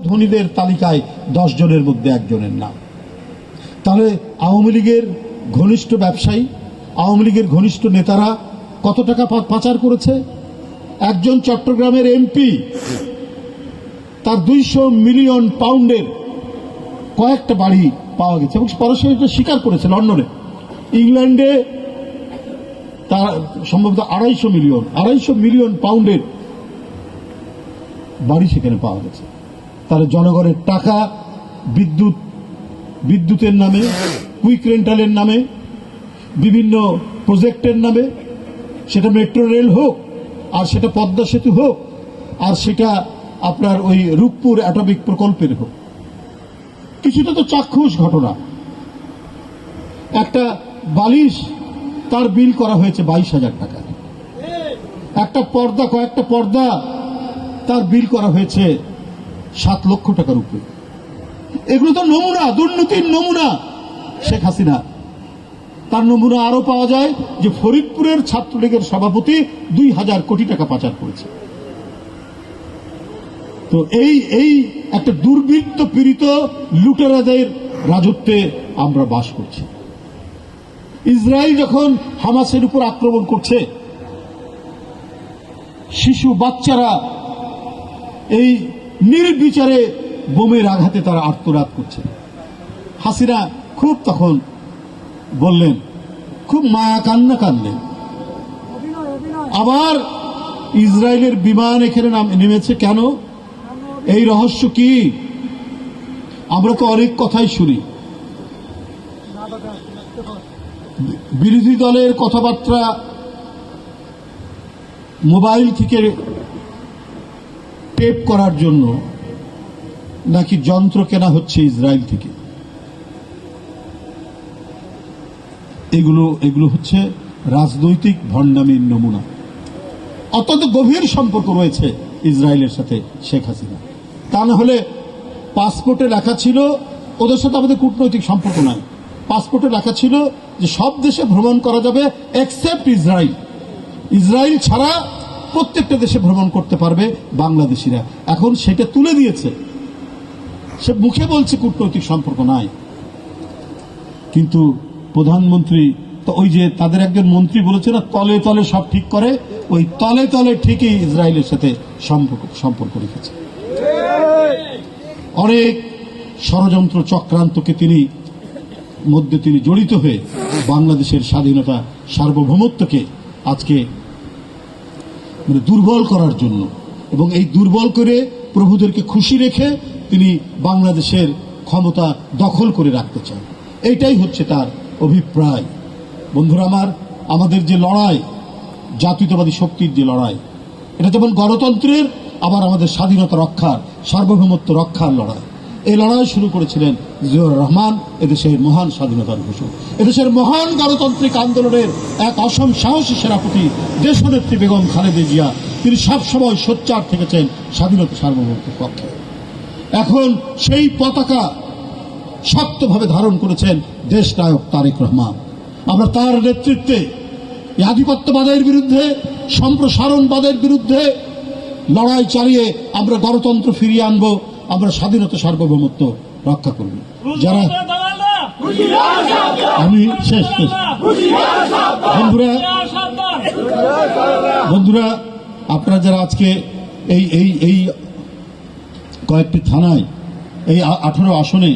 ধনীদের তালিকায় 10 জনের মধ্যে একজনের নাম। তাহলে আওয়ামী লীগের ঘনিষ্ঠ ব্যবসায়ী, আওয়ামী লীগের ঘনিষ্ঠ নেতারা কত টাকা পাচার করেছে? একজন চট্টগ্রামের এমপি তার 200 মিলিয়ন পাউন্ডের কয়েকটা বাড়ি পাওয়া গেছে এবং পরস্পর এটা স্বীকার করেছে। লন্ডনে, ইংল্যান্ডে তার সম্ভবত 250 মিলিয়ন পাউন্ডের বাড়ি সেখানে পাওয়া গেছে। তার জনগণের টাকা বিদ্যুতের নামে, কুইক রেন্টালের নামে, বিভিন্ন প্রজেক্টের নামে, সেটা মেট্রো রেল হোক, আর সেটা পদ্মা সেতু হোক, আর সেটা আপনার ওই রূপপুর অ্যাটমিক প্রকল্পের হোক, কিছুটা তো চাক্ষুষ ঘটনা। একটা বালিশ তার বিল করা হয়েছে 22,000 টাকা। একটা পর্দা, কয়েকটা পর্দা তার বিল করা হয়েছে 7 লক্ষ টাকার উপরে। এগুলো তো নমুনা, দুর্নীতির নমুনা। শেখ হাসিনা তার নমুনা আরো পাওয়া যায় যে ফরিদপুরের ছাত্রলীগের সভাপতি 2,000 কোটি টাকা পাচার করেছে। তো এই একটা দুর্বৃত্ত পীড়িত লুটেরাদের রাজত্বে আমরা বাস করছি। ইসরায়েল যখন হামাসের উপর আক্রমণ করছে, শিশু বাচ্চারা এই নির্বিচারে বোমের আঘাতে তারা আর্তনাদ করছে। হাসিনা খুব তখন বললেন, খুব মায়া কান্না কাঁদলেন। আবার ইসরায়েলের বিমান এখানে নেমেছে কেন? এই রহস্য কি? আমরা তো অনেক কথাই শুনি, বিরোধী দলের কথাবার্তা মোবাইল থেকে টেপ করার জন্য নাকি যন্ত্র কেনা হচ্ছে ইসরায়েল থেকে। এগুলো হচ্ছে রাজনৈতিক ভণ্ডামির নমুনা। অত্যন্ত গভীর সম্পর্ক রয়েছে ইসরায়েলের সাথে শেখ হাসিনা। তা না হলে পাসপোর্টে লেখা ছিল, ওদের সাথে আমাদের কূটনৈতিক সম্পর্ক নাই, পাসপোর্টে লেখা ছিল যে সব দেশে ভ্রমণ করা যাবে এক্সেপ্ট ইসরায়েল। ইসরায়েল ছাড়া প্রত্যেকটা দেশে ভ্রমণ করতে পারবে বাংলাদেশিরা। এখন সেটা তুলে দিয়েছে। সে মুখে বলছে কূটনৈতিক সম্পর্ক নাই, কিন্তু প্রধানমন্ত্রী তো ওই যে তাদের একজন মন্ত্রী বলেছে না, তলে তলে সব ঠিক করে, ওই তলে তলে ঠিকই ইসরায়েলের সাথে সম্পর্ক রেখেছে। অনেক ষড়যন্ত্র চক্রান্তকে তিনি জড়িত হয়ে বাংলাদেশের স্বাধীনতা, সার্বভৌমত্বকে আজকে দুর্বল করার জন্য, এবং এই দুর্বল করে প্রভুদেরকে খুশি রেখে তিনি বাংলাদেশের ক্ষমতা দখল করে রাখতে চান। এইটাই হচ্ছে তার অভিপ্রায়। বন্ধুরা আমার, আমাদের যে লড়াই, জাতীয়তাবাদী শক্তির যে লড়াই, এটা যেমন গণতন্ত্রের, আবার আমাদের স্বাধীনতা রক্ষার, সার্বভৌমত্ব রক্ষার লড়াই। এই লড়াই শুরু করেছিলেন জিয়াউর রহমান, এদেশের মহান স্বাধীনতার ঘোষক, এদেশের মহান গণতান্ত্রিক আন্দোলনের এক অসম সাহসী সেনাপতি দেশনেত্রী বেগম খালেদা জিয়া। তিনি সবসময় সোচ্চার থেকেছেন স্বাধীনতা সার্বভৌমত্বের পক্ষে। এখন সেই পতাকা শক্তভাবে ধারণ করেছেন দেশনায়ক তারেক রহমান। আমরা তার নেতৃত্বে এই আধিপত্যবাদের বিরুদ্ধে, সম্প্রসারণবাদের বিরুদ্ধে লড়াই চালিয়ে আমরা গণতন্ত্র ফিরিয়ে আনবো, আমরা স্বাধীনতা সার্বভৌমত্ব রক্ষা করব। যারা আমি শেষ বন্ধুরা, আপনারা যারা আজকে এই কয়েকটি থানায়, এই 18 আসনে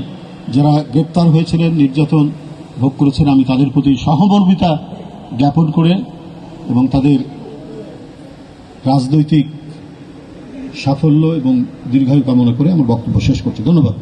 যারা গ্রেপ্তার হয়েছিলেন, নির্যাতন ভোগ করেছেন, আমি তাদের প্রতি সহমর্মিতা জ্ঞাপন করে এবং তাদের রাজনৈতিক সাফল্য এবং দীর্ঘায়ু কামনা করে আমার বক্তব্য শেষ করছি। ধন্যবাদ।